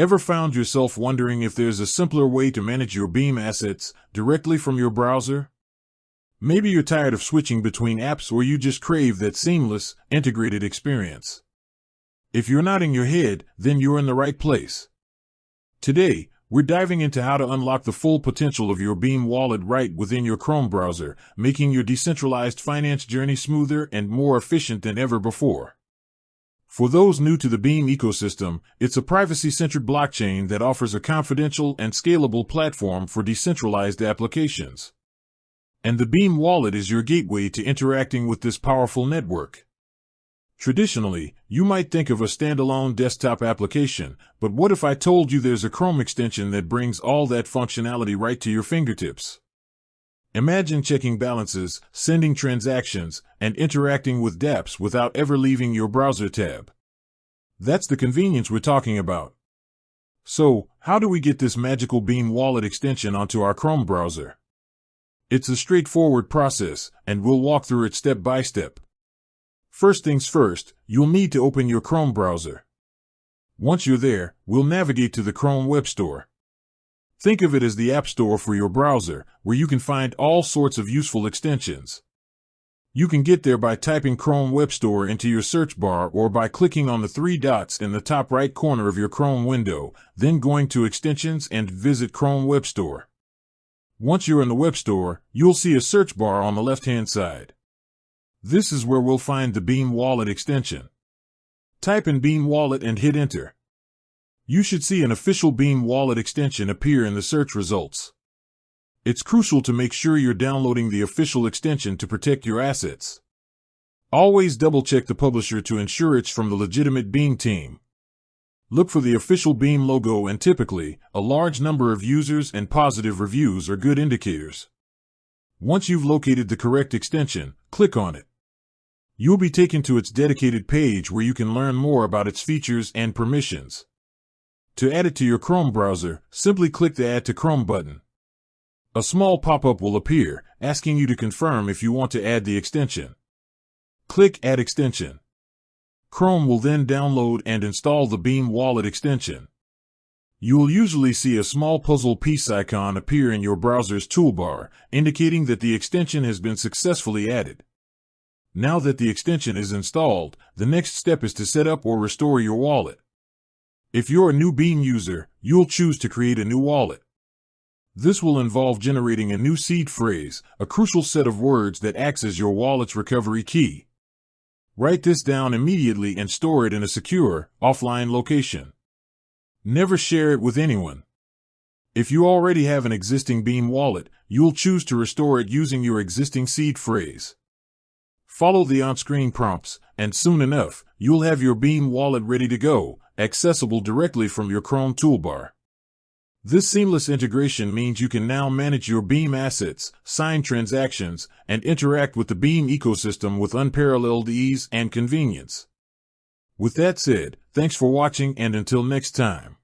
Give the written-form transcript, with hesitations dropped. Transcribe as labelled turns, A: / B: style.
A: Ever found yourself wondering if there's a simpler way to manage your Beam assets directly from your browser? Maybe you're tired of switching between apps, or you just crave that seamless, integrated experience. If you're nodding your head, then you're in the right place. Today, we're diving into how to unlock the full potential of your Beam wallet right within your Chrome browser, making your decentralized finance journey smoother and more efficient than ever before. For those new to the Beam ecosystem, it's a privacy-centered blockchain that offers a confidential and scalable platform for decentralized applications. And the Beam wallet is your gateway to interacting with this powerful network. Traditionally, you might think of a standalone desktop application, but what if I told you there's a Chrome extension that brings all that functionality right to your fingertips? Imagine checking balances, sending transactions, and interacting with dApps without ever leaving your browser tab. That's the convenience we're talking about. So, how do we get this magical Beam wallet extension onto our Chrome browser? It's a straightforward process, and we'll walk through it step by step. First things first, you'll need to open your Chrome browser. Once you're there, we'll navigate to the Chrome Web Store. Think of it as the App Store for your browser, where you can find all sorts of useful extensions. You can get there by typing Chrome Web Store into your search bar or by clicking on the three dots in the top right corner of your Chrome window, then going to Extensions and visit Chrome Web Store. Once you're in the Web Store, you'll see a search bar on the left-hand side. This is where we'll find the Beam Wallet extension. Type in Beam Wallet and hit Enter. You should see an official Beam Wallet extension appear in the search results. It's crucial to make sure you're downloading the official extension to protect your assets. Always double-check the publisher to ensure it's from the legitimate Beam team. Look for the official Beam logo, and typically, a large number of users and positive reviews are good indicators. Once you've located the correct extension, click on it. You'll be taken to its dedicated page where you can learn more about its features and permissions. To add it to your Chrome browser, simply click the Add to Chrome button. A small pop-up will appear, asking you to confirm if you want to add the extension. Click Add Extension. Chrome will then download and install the Beam Wallet extension. You will usually see a small puzzle piece icon appear in your browser's toolbar, indicating that the extension has been successfully added. Now that the extension is installed, the next step is to set up or restore your wallet. If you're a new Beam user, you'll choose to create a new wallet. This will involve generating a new seed phrase, a crucial set of words that acts as your wallet's recovery key. Write this down immediately and store it in a secure, offline location. Never share it with anyone. If you already have an existing Beam wallet, you'll choose to restore it using your existing seed phrase. Follow the on-screen prompts, and soon enough, you'll have your Beam wallet ready to go, accessible directly from your Chrome toolbar. This seamless integration means you can now manage your Beam assets, sign transactions, and interact with the Beam ecosystem with unparalleled ease and convenience. With that said, thanks for watching, and until next time.